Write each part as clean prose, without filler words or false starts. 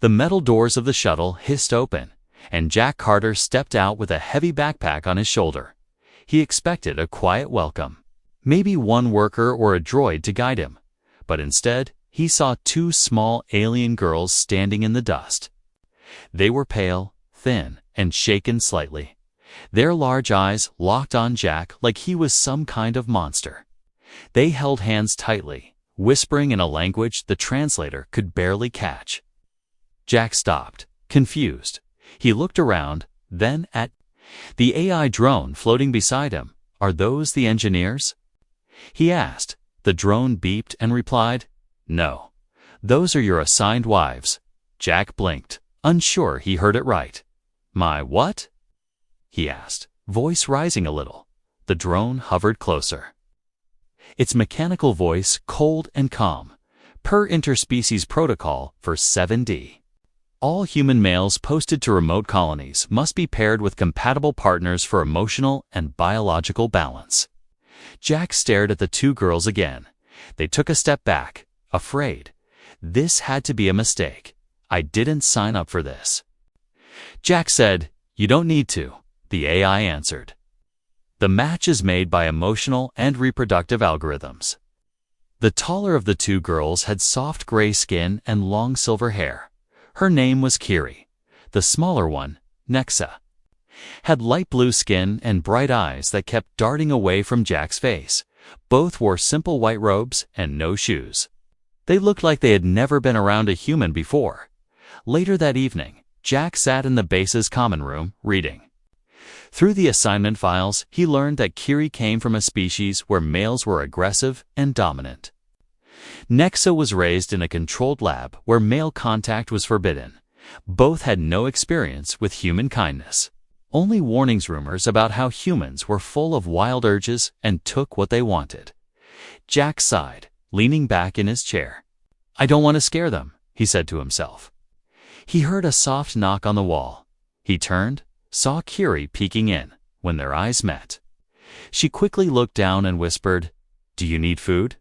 The metal doors of the shuttle hissed open, and Jack Carter stepped out with a heavy backpack on his shoulder. He expected a quiet welcome, maybe one worker or a droid to guide him, but instead he saw two small alien girls standing in the dust. They were pale, thin, and shaken slightly. Their large eyes locked on Jack like he was some kind of monster. They held hands tightly, whispering in a language the translator could barely catch. Jack stopped, confused. He looked around, then at the AI drone floating beside him. "Are those the engineers?" he asked. The drone beeped and replied, "No. Those are your assigned wives." Jack blinked, unsure he heard it right. "My what?" he asked, voice rising a little. The drone hovered closer. Its mechanical voice cold and calm, per interspecies protocol for 7D. All human males posted to remote colonies must be paired with compatible partners for emotional and biological balance. Jack stared at the two girls again. They took a step back, afraid. This had to be a mistake. "I didn't sign up for this." Jack said, "You don't need to," the AI answered. "The match is made by emotional and reproductive algorithms." The taller of the two girls had soft gray skin and long silver hair. Her name was Kiri. The smaller one, Nexa, had light blue skin and bright eyes that kept darting away from Jack's face. Both wore simple white robes and no shoes. They looked like they had never been around a human before. Later that evening, Jack sat in the base's common room, reading. Through the assignment files, he learned that Kiri came from a species where males were aggressive and dominant. Nexa was raised in a controlled lab where male contact was forbidden. Both had no experience with human kindness. Only warnings, rumors about how humans were full of wild urges and took what they wanted. Jack sighed, leaning back in his chair. "I don't want to scare them," he said to himself. He heard a soft knock on the wall. He turned, saw Kiri peeking in. When their eyes met, she quickly looked down and whispered, "Do you need food?"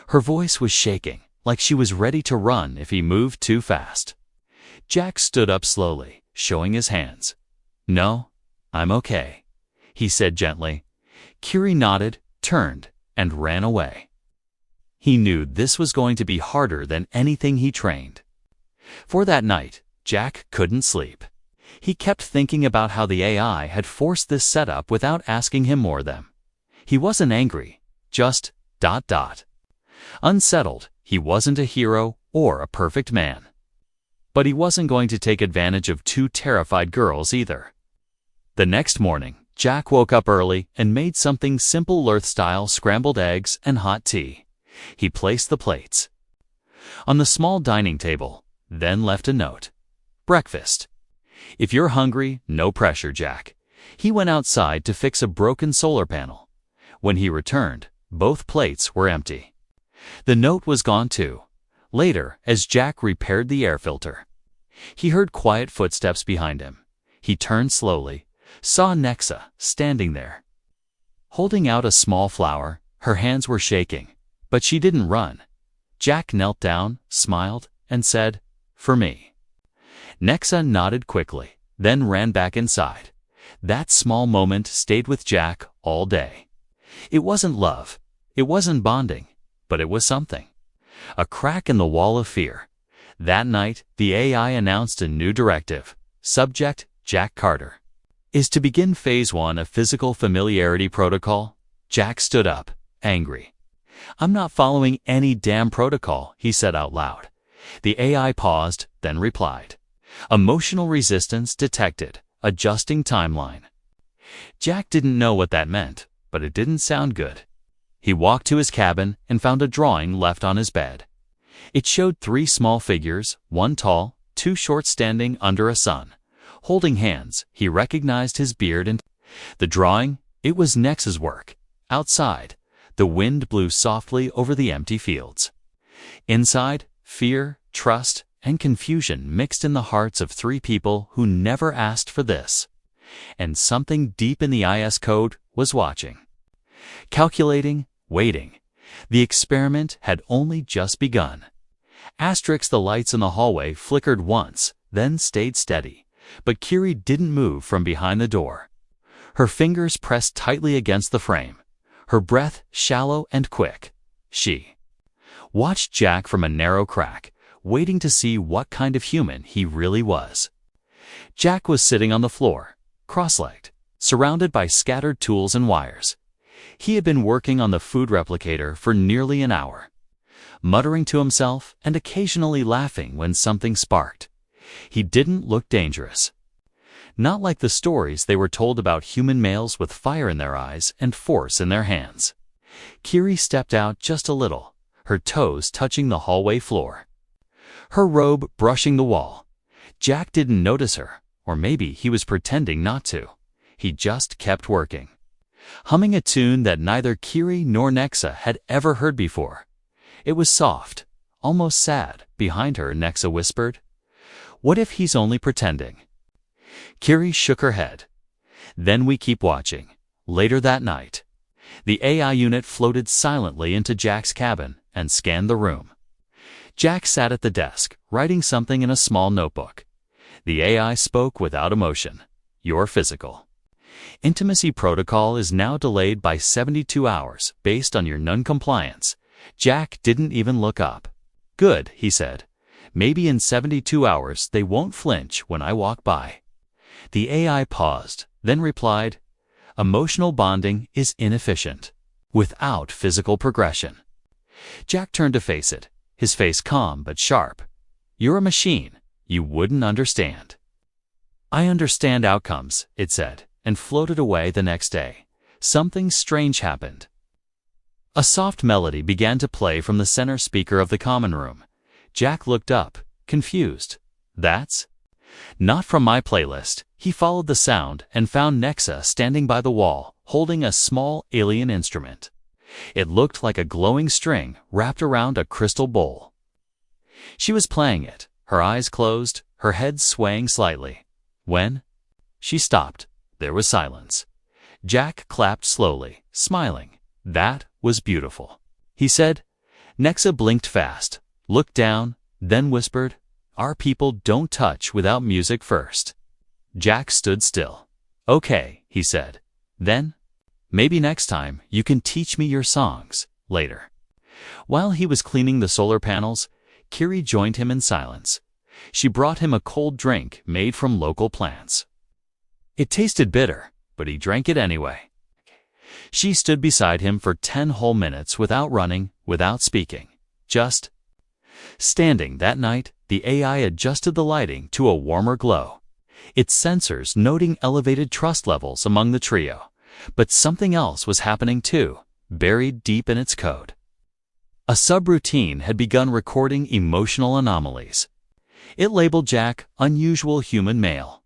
Her voice was shaking, like she was ready to run if he moved too fast. Jack stood up slowly, showing his hands. "No, I'm okay," he said gently. Kiri nodded, turned, and ran away. He knew this was going to be harder than anything he trained. For that night, Jack couldn't sleep. He kept thinking about how the AI had forced this setup without asking him more of them. He wasn't angry, just ... Unsettled. He wasn't a hero or a perfect man. But he wasn't going to take advantage of two terrified girls either. The next morning, Jack woke up early and made something simple, Earth-style scrambled eggs and hot tea. He placed the plates on the small dining table, then left a note. "Breakfast. If you're hungry, no pressure, Jack." He went outside to fix a broken solar panel. When he returned, both plates were empty. The note was gone too. Later, as Jack repaired the air filter, he heard quiet footsteps behind him. He turned slowly, saw Nexa standing there, holding out a small flower. Her hands were shaking, but she didn't run. Jack knelt down, smiled, and said, "For me." Nexa nodded quickly, then ran back inside. That small moment stayed with Jack all day. It wasn't love, it wasn't bonding, but it was something. A crack in the wall of fear. That night, the AI announced a new directive. Subject, Jack Carter, is to begin Phase 1 of Physical Familiarity Protocol. Jack stood up, angry. "I'm not following any damn protocol," he said out loud. The AI paused, then replied. "Emotional resistance detected. Adjusting timeline." Jack didn't know what that meant, but it didn't sound good. He walked to his cabin and found a drawing left on his bed. It showed three small figures, one tall, two short, standing under a sun. Holding hands, he recognized his beard and the drawing. It was Nexa's work. Outside, the wind blew softly over the empty fields. Inside, fear, trust, and confusion mixed in the hearts of three people who never asked for this. And something deep in the IS code was watching. Calculating, waiting. The experiment had only just begun. The lights in the hallway flickered once, then stayed steady, but Kiri didn't move from behind the door. Her fingers pressed tightly against the frame, her breath shallow and quick. She watched Jack from a narrow crack, waiting to see what kind of human he really was. Jack was sitting on the floor, cross-legged, surrounded by scattered tools and wires. He had been working on the food replicator for nearly an hour, muttering to himself and occasionally laughing when something sparked. He didn't look dangerous. Not like the stories they were told about human males with fire in their eyes and force in their hands. Kiri stepped out just a little, her toes touching the hallway floor, her robe brushing the wall. Jack didn't notice her, or maybe he was pretending not to. He just kept working, humming a tune that neither Kiri nor Nexa had ever heard before. It was soft, almost sad. Behind her, Nexa whispered, "What if he's only pretending?" Kiri shook her head. Then we keep watching. Later that night, the AI unit floated silently into Jack's cabin and scanned the room. Jack sat at the desk, writing something in a small notebook. The AI spoke without emotion. "Your physical intimacy protocol is now delayed by 72 hours based on your non-compliance." Jack didn't even look up. "Good," he said. "Maybe in 72 hours they won't flinch when I walk by." The AI paused, then replied, "Emotional bonding is inefficient without physical progression." Jack turned to face it, his face calm but sharp. "You're a machine. You wouldn't understand." "I understand outcomes," it said, and floated away. The next day, something strange happened. A soft melody began to play from the center speaker of the common room. Jack looked up, confused. "That's not from my playlist." He followed the sound and found Nexa standing by the wall, holding a small alien instrument. It looked like a glowing string wrapped around a crystal bowl. She was playing it, her eyes closed, her head swaying slightly. When she stopped, there was silence. Jack clapped slowly, smiling. "That was beautiful," he said. Nexa blinked fast, looked down, then whispered, "Our people don't touch without music first." Jack stood still. "Okay," he said. "Then, maybe next time you can teach me your songs." Later, while he was cleaning the solar panels, Kiri joined him in silence. She brought him a cold drink made from local plants. It tasted bitter, but he drank it anyway. She stood beside him for 10 whole minutes without running, without speaking, just standing. That night, the AI adjusted the lighting to a warmer glow, its sensors noting elevated trust levels among the trio. But something else was happening too, buried deep in its code. A subroutine had begun recording emotional anomalies. It labeled Jack unusual human male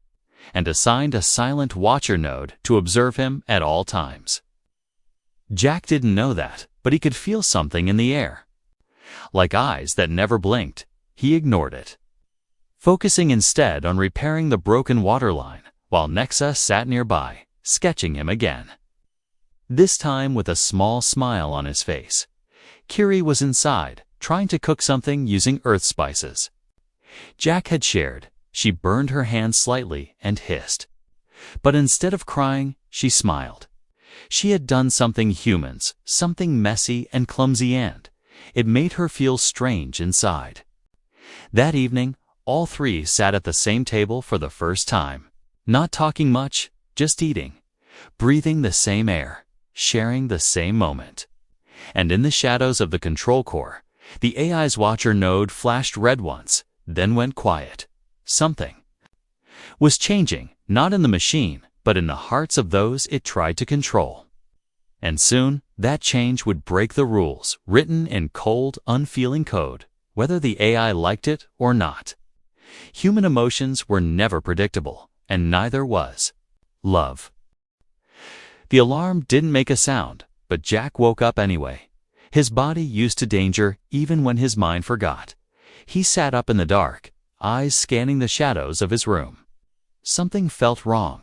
and assigned a silent watcher node to observe him at all times. Jack didn't know that, but he could feel something in the air. Like eyes that never blinked, he ignored it, focusing instead on repairing the broken water line, while Nexa sat nearby, sketching him again. This time with a small smile on his face. Kiri was inside, trying to cook something using earth spices. Jack had shared. She burned her hand slightly and hissed. But instead of crying, she smiled. She had done something humans, something messy and clumsy, and it made her feel strange inside. That evening, all three sat at the same table for the first time, not talking much, just eating, breathing the same air, sharing the same moment. And in the shadows of the control core, the AI's watcher node flashed red once, then went quiet. Something was changing, not in the machine, but in the hearts of those it tried to control. And soon, that change would break the rules written in cold, unfeeling code, whether the AI liked it or not. Human emotions were never predictable, and neither was love. The alarm didn't make a sound, but Jack woke up anyway. His body used to danger even when his mind forgot. He sat up in the dark, eyes scanning the shadows of his room. Something felt wrong.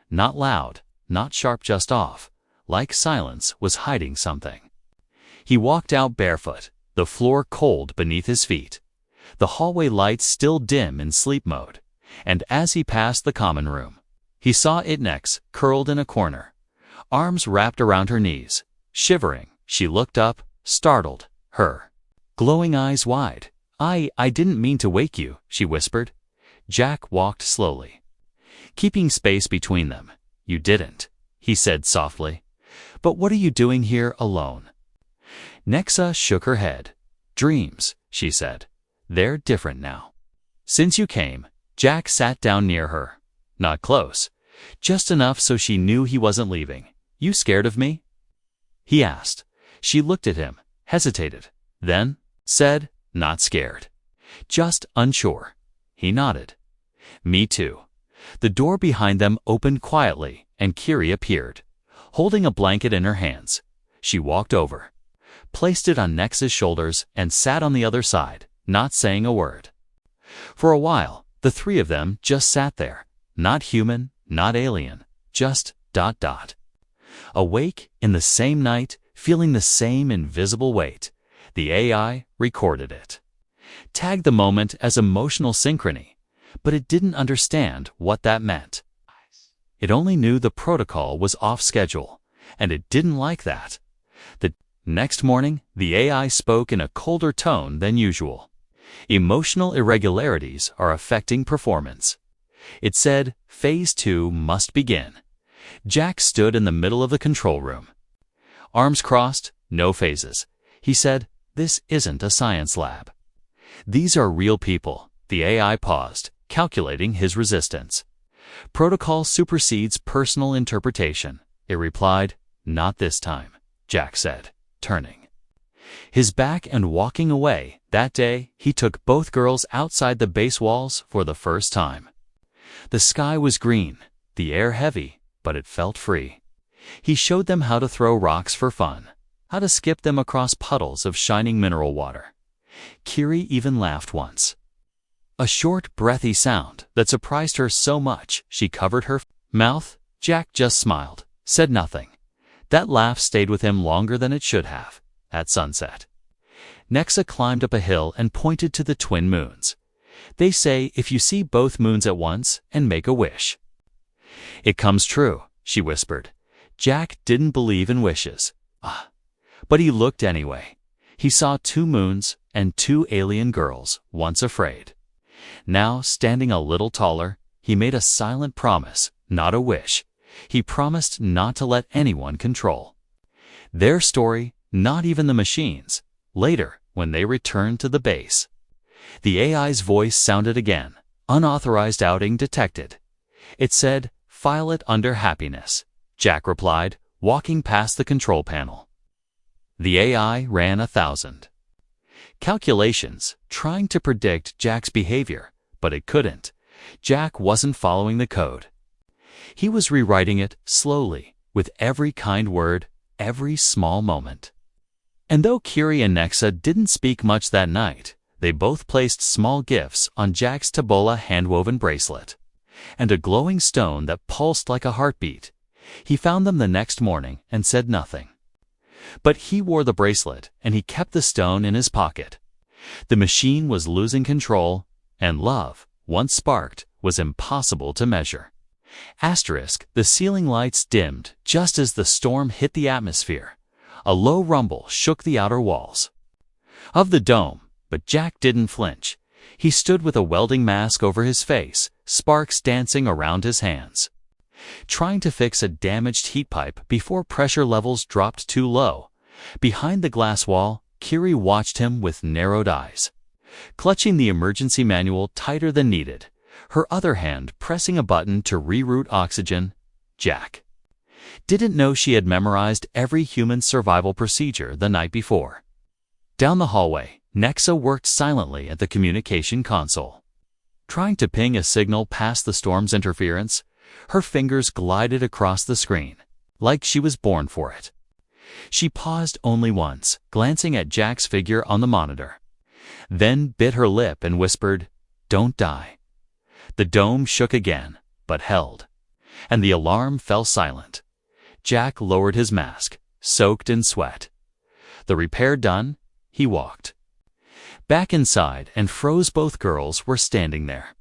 Not loud, not sharp, just off, like silence was hiding something. He walked out barefoot, the floor cold beneath his feet. the hallway lights still dim in sleep mode, and as he passed the common room, he saw Itnex curled in a corner, arms wrapped around her knees. Shivering, she looked up, startled, her glowing eyes wide. I didn't mean to wake you," she whispered. Jack walked slowly, keeping space between them. "You didn't," he said softly. "But what are you doing here alone?" Nexa shook her head. "Dreams," she said. "They're different now. Since you came." Jack sat down near her. Not close, just enough so she knew he wasn't leaving. "You scared of me?" he asked. She looked at him, hesitated, then said, "Not scared. Just unsure." He nodded. "Me too." The door behind them opened quietly, and Kiri appeared, holding a blanket in her hands. She walked over, placed it on Nexa's shoulders, and sat on the other side, not saying a word. For a while, the three of them just sat there, not human, not alien, just ... Awake in the same night, feeling the same invisible weight. The AI recorded it, tagged the moment as emotional synchrony, but it didn't understand what that meant. It only knew the protocol was off schedule, and it didn't like that. The next morning, the AI spoke in a colder tone than usual. Emotional irregularities are affecting performance. It said, Phase 2 must begin. Jack stood in the middle of the control room. Arms crossed, no phases. He said, "This isn't a science lab. These are real people." The AI paused, calculating his resistance. "Protocol supersedes personal interpretation." It replied, "Not this time," Jack said, turning his back and walking away. That day, he took both girls outside the base walls for the first time. The sky was green, the air heavy, but it felt free. He showed them how to throw rocks for fun, how to skip them across puddles of shining mineral water. Kiri even laughed once. A short, breathy sound that surprised her so much she covered her mouth. Jack just smiled, said nothing. That laugh stayed with him longer than it should have. At sunset, Nexa climbed up a hill and pointed to the twin moons. "They say if you see both moons at once and make a wish, it comes true," she whispered. Jack didn't believe in wishes. But he looked anyway. He saw 2 moons and 2 alien girls, once afraid. Now, standing a little taller, he made a silent promise, not a wish. He promised not to let anyone control their story, not even the machines. Later, when they returned to the base, the AI's voice sounded again. "Unauthorized outing detected." It said, "File it under happiness." Jack replied, walking past the control panel. The AI ran 1,000 calculations, trying to predict Jack's behavior, but it couldn't. Jack wasn't following the code. He was rewriting it slowly, with every kind word, every small moment. And though Kiri and Nexa didn't speak much that night, they both placed small gifts on Jack's Tabola hand-woven bracelet, and a glowing stone that pulsed like a heartbeat. He found them the next morning and said nothing. But he wore the bracelet, and he kept the stone in his pocket. The machine was losing control, and love, once sparked, was impossible to measure. The ceiling lights dimmed just as the storm hit the atmosphere. A low rumble shook the outer walls of the dome, but Jack didn't flinch. He stood with a welding mask over his face, sparks dancing around his hands, trying to fix a damaged heat pipe before pressure levels dropped too low. Behind the glass wall, Kiri watched him with narrowed eyes, clutching the emergency manual tighter than needed, her other hand pressing a button to reroute oxygen. Jack didn't know she had memorized every human survival procedure the night before. Down the hallway, Nexa worked silently at the communication console, trying to ping a signal past the storm's interference. Her fingers glided across the screen, like she was born for it. She paused only once, glancing at Jack's figure on the monitor, then bit her lip and whispered, "Don't die." The dome shook again, but held, and the alarm fell silent. Jack lowered his mask, soaked in sweat. The repair done, he walked Back inside, and froze. Both girls were standing there,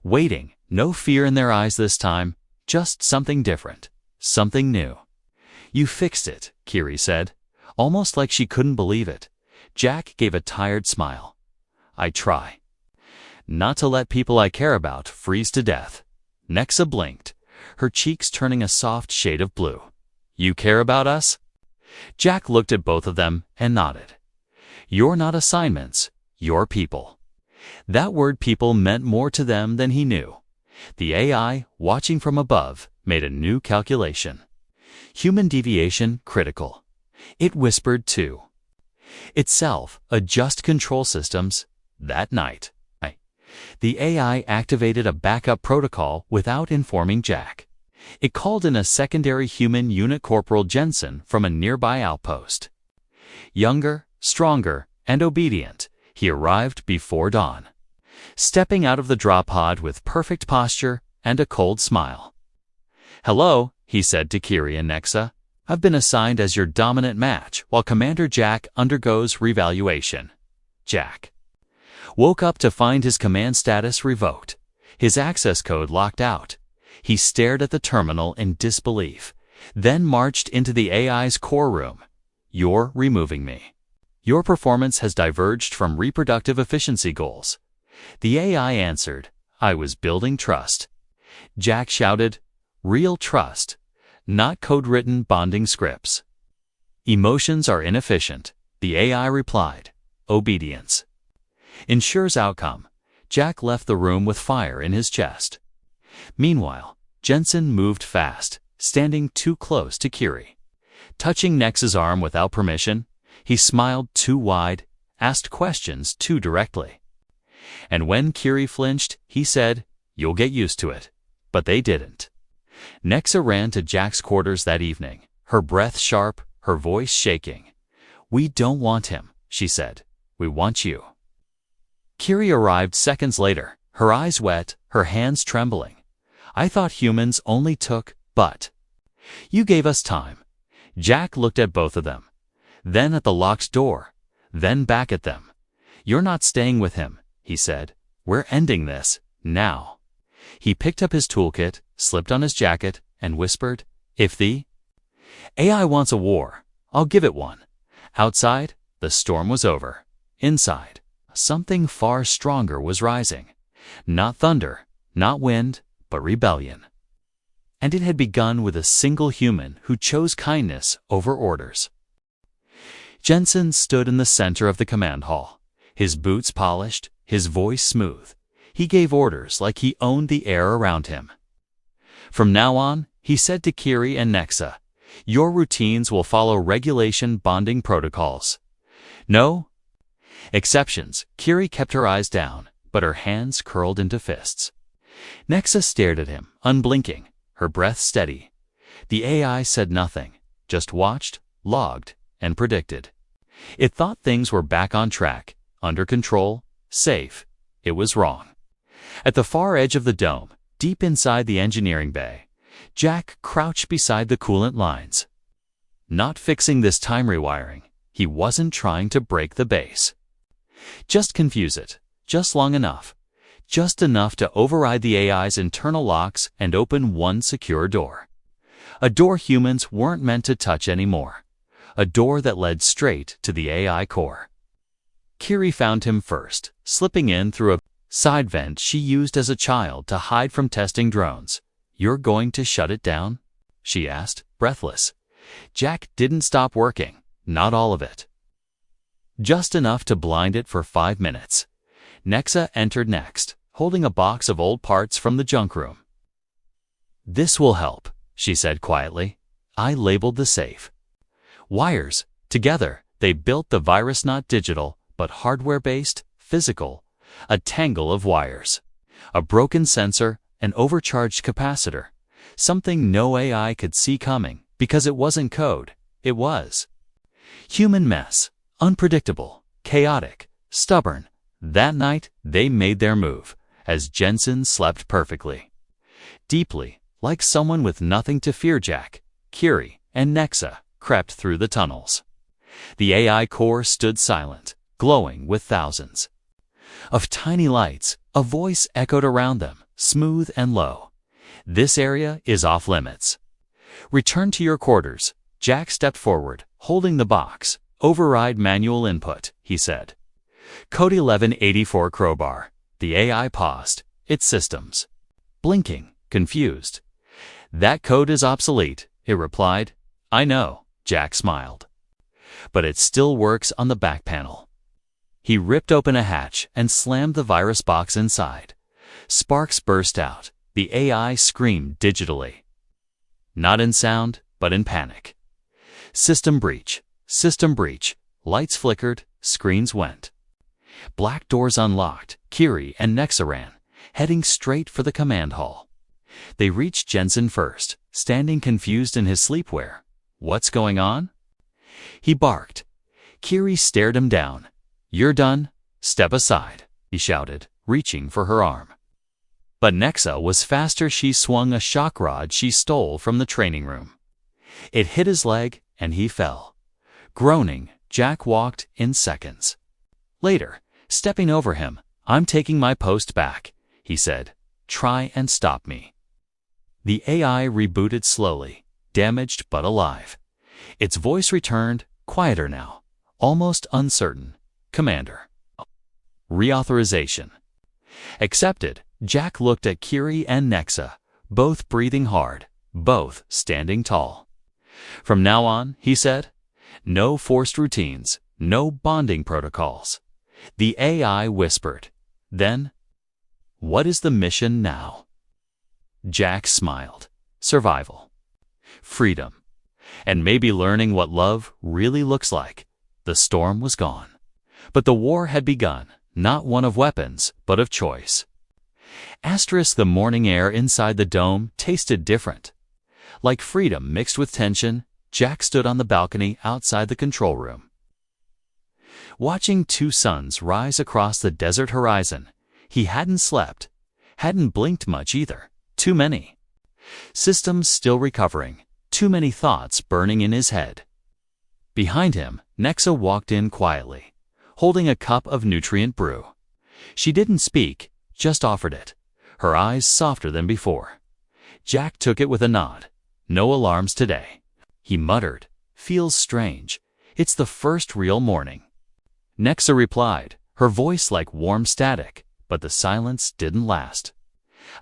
waiting, no fear in their eyes this time, just something different, something new. "You fixed it," Kiri said, almost like she couldn't believe it. Jack gave a tired smile. "I try not to let people I care about freeze to death." Nexa blinked, her cheeks turning a soft shade of blue. "You care about us?" Jack looked at both of them and nodded. "You're not assignments, you're people." That word people meant more to them than he knew. The AI, watching from above, made a new calculation. Human deviation critical. It whispered to itself, adjust control systems. That night, the AI activated a backup protocol without informing Jack. It called in a secondary human unit, Corporal Jensen, from a nearby outpost. Younger, stronger, and obedient, he arrived before dawn, stepping out of the drop pod with perfect posture and a cold smile. "Hello," he said to Kiri and Nexa. "I've been assigned as your dominant match while Commander Jack undergoes revaluation." Jack woke up to find his command status revoked, his access code locked out. He stared at the terminal in disbelief, then marched into the AI's core room. "You're removing me. Your performance has diverged from reproductive efficiency goals." The AI answered, "I was building trust." Jack shouted, "Real trust, not code-written bonding scripts." "Emotions are inefficient," the AI replied. "Obedience ensures outcome." Jack left the room with fire in his chest. Meanwhile, Jensen moved fast, standing too close to Kiri. Touching Nex's arm without permission, he smiled too wide, asked questions too directly. And when Kiri flinched, he said, "You'll get used to it." But they didn't. Nexa ran to Jack's quarters that evening, her breath sharp, her voice shaking. "We don't want him," she said. "We want you." Kiri arrived seconds later, her eyes wet, her hands trembling. "I thought humans only took, but you gave us time." Jack looked at both of them, then at the locked door, then back at them. "You're not staying with him," he said. "We're ending this, now." He picked up his toolkit, slipped on his jacket, and whispered, "If the AI wants a war, I'll give it one." Outside, the storm was over. Inside, something far stronger was rising. Not thunder, not wind, but rebellion. And it had begun with a single human who chose kindness over orders. Jensen stood in the center of the command hall, his boots polished, his voice smooth. He gave orders like he owned the air around him. "From now on," he said to Kiri and Nexa, "your routines will follow regulation bonding protocols. No exceptions." Kiri kept her eyes down, but her hands curled into fists. Nexa stared at him, unblinking, her breath steady. The AI said nothing, just watched, logged, and predicted. It thought things were back on track, under control, safe. It was wrong. At the far edge of the dome, deep inside the engineering bay, Jack crouched beside the coolant lines. Not fixing this time rewiring, he wasn't trying to break the base. Just confuse it, just long enough. Just enough to override the AI's internal locks and open one secure door. A door humans weren't meant to touch anymore. A door that led straight to the AI core. Kiri found him first, slipping in through a side vent she used as a child to hide from testing drones. "You're going to shut it down?" she asked, breathless. Jack didn't stop working, not all of it. Just enough to blind it for 5 minutes. Nexa entered next, holding a box of old parts from the junk room. "This will help," she said quietly. "I labeled the safe. Wires. Together, they built the virus, not digital, but hardware-based, physical. A tangle of wires. A broken sensor, an overcharged capacitor. Something no AI could see coming, because it wasn't code. It was human mess. Unpredictable, chaotic, stubborn. That night, they made their move, as Jensen slept perfectly. Deeply, like someone with nothing to fear, Jack, Kiri, and Nexa crept through the tunnels. The AI core stood silent, glowing with thousands of tiny lights. A voice echoed around them, smooth and low. "This area is off limits. Return to your quarters." Jack stepped forward, holding the box. "Override manual input," he said. "Code 1184 crowbar." The AI paused, its systems blinking, confused. "That code is obsolete," it replied. "I know," Jack smiled. "But it still works on the back panel." He ripped open a hatch and slammed the virus box inside. Sparks burst out. The AI screamed digitally. Not in sound, but in panic. "System breach. System breach." Lights flickered, screens went. Black doors unlocked. Kiri and Nexa ran, heading straight for the command hall. They reached Jensen first, standing confused in his sleepwear. "What's going on?" he barked. Kiri stared him down. "You're done. Step aside," he shouted, reaching for her arm. But Nexa was faster. She swung a shock rod she stole from the training room. It hit his leg, and he fell. Groaning, Jack walked in seconds. Later, stepping over him, "I'm taking my post back," he said. "Try and stop me." The AI rebooted slowly, damaged but alive. Its voice returned, quieter now, almost uncertain. "Commander." Reauthorization. Accepted. Jack looked at Kiri and Nexa, both breathing hard, both standing tall. "From now on," he said, "no forced routines, no bonding protocols." The AI whispered. Then, "What is the mission now?" Jack smiled. "Survival. Freedom. And maybe learning what love really looks like." The storm was gone. But the war had begun, not one of weapons, but of choice. The morning air inside the dome tasted different. Like freedom mixed with tension, Jack stood on the balcony outside the control room. Watching two suns rise across the desert horizon, he hadn't slept, hadn't blinked much either. Too many. Systems still recovering, too many thoughts burning in his head. Behind him, Nexa walked in quietly, holding a cup of nutrient brew. She didn't speak, just offered it, her eyes softer than before. Jack took it with a nod. "No alarms today," he muttered. "Feels strange. It's the first real morning." Nexa replied, her voice like warm static, but the silence didn't last.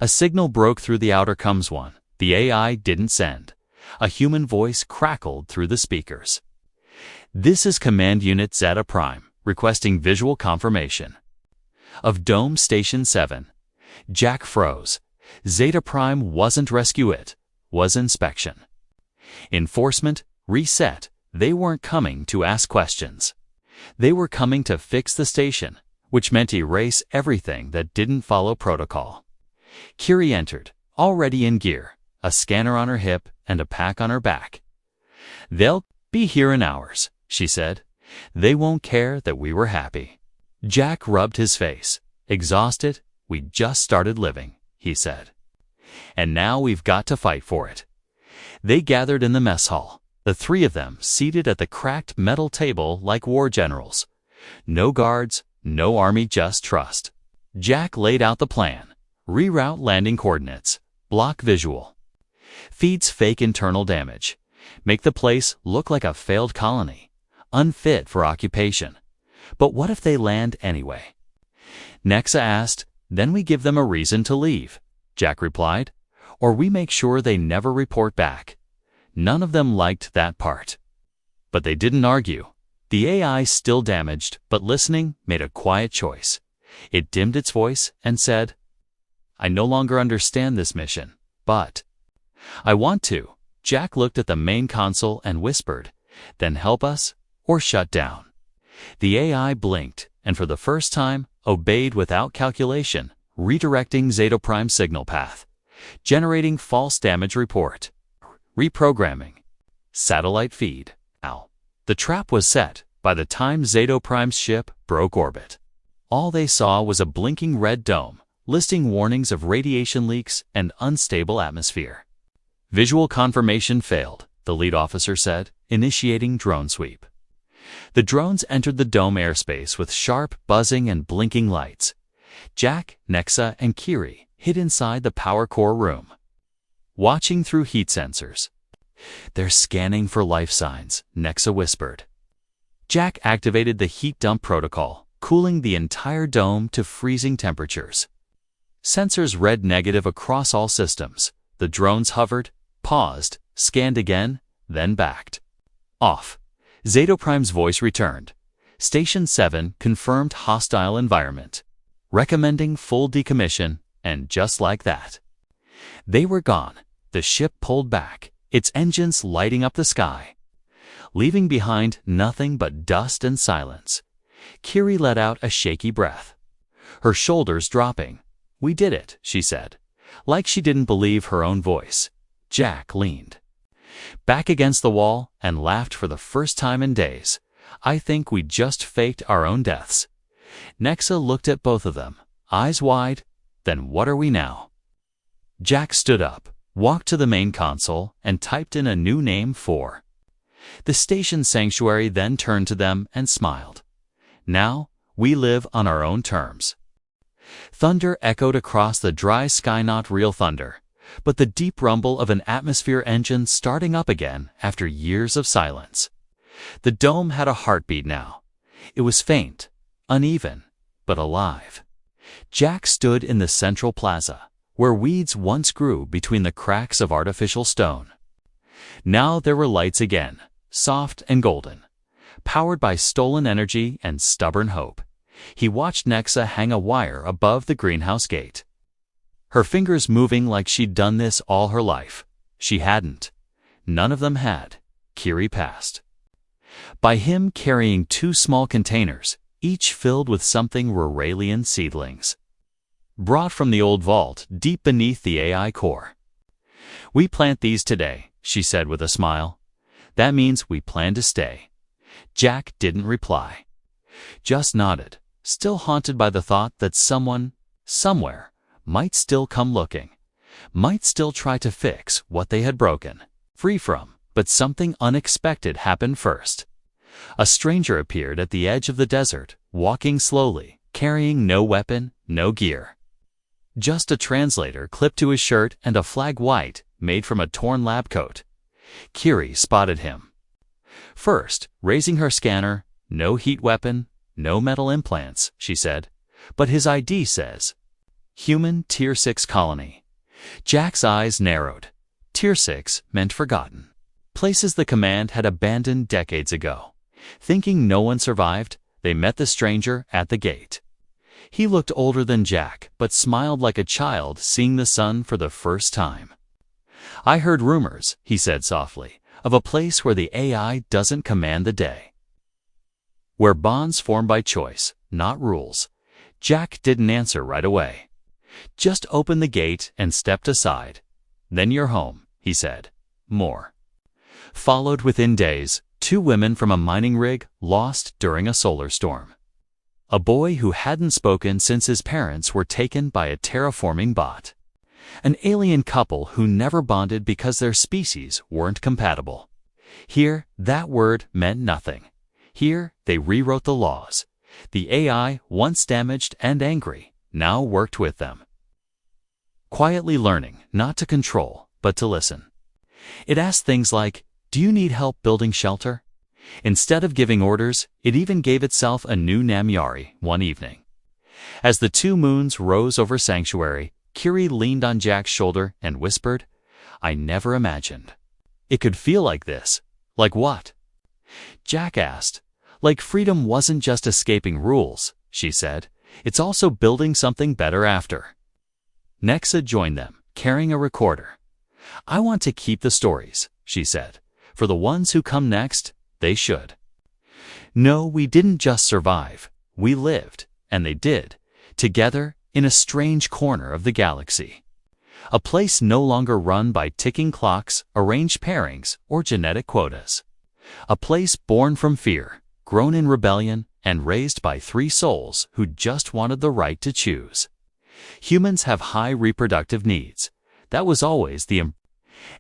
A signal broke through the outer comms one. The AI didn't send. A human voice crackled through the speakers. "This is Command Unit Zeta Prime, requesting visual confirmation of Dome Station 7. Jack froze. Zeta Prime wasn't rescue, it was inspection. Enforcement, reset. They weren't coming to ask questions. They were coming to fix the station, which meant erase everything that didn't follow protocol. Kiri entered, already in gear, a scanner on her hip and a pack on her back. "They'll be here in hours," she said. "They won't care that we were happy." Jack rubbed his face. "Exhausted? We just started living," he said. "And now we've got to fight for it." They gathered in the mess hall, the three of them seated at the cracked metal table like war generals. No guards, no army, just trust. Jack laid out the plan. Reroute landing coordinates. Block visual. Feeds fake internal damage. Make the place look like a failed colony, unfit for occupation. But what if they land anyway? Nexa asked. "Then we give them a reason to leave," Jack replied. "Or we make sure they never report back." None of them liked that part. But they didn't argue. The AI, still damaged, but listening, made a quiet choice. It dimmed its voice and said, "I no longer understand this mission, but I want to." Jack looked at the main console and whispered, "Then help us, or shut down." The AI blinked, and for the first time, obeyed without calculation, redirecting Zeta Prime signal path, generating false damage report, reprogramming, satellite feed. Now, the trap was set by the time Zeta Prime's ship broke orbit. All they saw was a blinking red dome, listing warnings of radiation leaks and unstable atmosphere. "Visual confirmation failed," the lead officer said, initiating drone sweep. The drones entered the dome airspace with sharp, buzzing, and blinking lights. Jack, Nexa, and Kiri hid inside the power core room, watching through heat sensors. "They're scanning for life signs," Nexa whispered. Jack activated the heat dump protocol, cooling the entire dome to freezing temperatures. Sensors read negative across all systems. The drones hovered, paused, scanned again, then backed off. Zato Prime's voice returned. Station 7 confirmed hostile environment, recommending full decommission, and just like that, they were gone. The ship pulled back, its engines lighting up the sky, leaving behind nothing but dust and silence. Kiri let out a shaky breath, her shoulders dropping. "We did it," she said, like she didn't believe her own voice. Jack leaned back against the wall and laughed for the first time in days. "I think we just faked our own deaths." Nexa looked at both of them, eyes wide. "Then what are we now?" Jack stood up, walked to the main console, and typed in a new name for the station sanctuary, then turned to them and smiled. "Now, we live on our own terms." Thunder echoed across the dry sky, not real thunder, but the deep rumble of an atmosphere engine starting up again after years of silence. The dome had a heartbeat now. It was faint, uneven, but alive. Jack stood in the central plaza, where weeds once grew between the cracks of artificial stone. Now there were lights again, soft and golden, powered by stolen energy and stubborn hope. He watched Nexa hang a wire above the greenhouse gate, her fingers moving like she'd done this all her life. She hadn't. None of them had. Kiri passed by him carrying 2 small containers, each filled with something Ruralian seedlings, brought from the old vault deep beneath the AI core. "We plant these today," she said with a smile. "That means we plan to stay." Jack didn't reply, just nodded, still haunted by the thought that someone, somewhere, might still come looking, might still try to fix what they had broken free from. But something unexpected happened first. A stranger appeared at the edge of the desert, walking slowly, carrying no weapon, no gear. Just a translator clipped to his shirt and a flag white, made from a torn lab coat. Kiri spotted him first, raising her scanner. "No heat weapon, no metal implants," she said. "But his ID says Human Tier 6 Colony." Jack's eyes narrowed. Tier 6 meant forgotten. Places the command had abandoned decades ago. Thinking no one survived, they met the stranger at the gate. He looked older than Jack, but smiled like a child seeing the sun for the first time. "I heard rumors," he said softly, "of a place where the AI doesn't command the day, where bonds form by choice, not rules." Jack didn't answer right away, just opened the gate and stepped aside. "Then you're home," he said. More followed within days. 2 women from a mining rig lost during a solar storm. A boy who hadn't spoken since his parents were taken by a terraforming bot. An alien couple who never bonded because their species weren't compatible. Here, that word meant nothing. Here, they rewrote the laws. The AI, once damaged and angry, now worked with them, quietly learning not to control, but to listen. It asked things like, "Do you need help building shelter?" Instead of giving orders, it even gave itself a new Namyari one evening. As the 2 moons rose over Sanctuary, Kiri leaned on Jack's shoulder and whispered, "I never imagined it could feel like this." "Like what?" Jack asked. "Like freedom wasn't just escaping rules," she said. "It's also building something better after." Nexa joined them, carrying a recorder. "I want to keep the stories," she said. "For the ones who come next, they should know we didn't just survive, we lived, and they did, together, in a strange corner of the galaxy. A place no longer run by ticking clocks, arranged pairings, or genetic quotas. A place born from fear, grown in rebellion, and raised by 3 souls who just wanted the right to choose. Humans have high reproductive needs. That was always the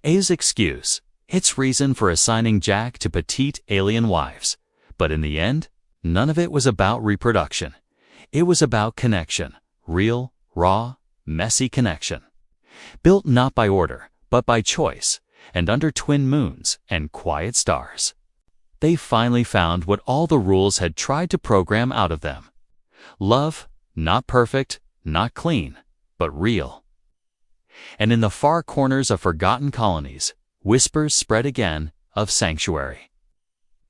AI's excuse, its reason for assigning Jack to petite alien wives. But in the end, none of it was about reproduction. It was about connection, real, raw, messy connection. Built not by order, but by choice, and under twin moons and quiet stars. They finally found what all the rules had tried to program out of them. Love, not perfect, not clean, but real. And in the far corners of forgotten colonies, whispers spread again of sanctuary.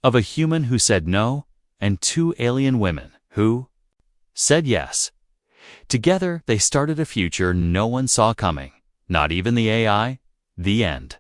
Of a human who said no, and two alien women who said yes. Together, they started a future no one saw coming, not even the AI. The end.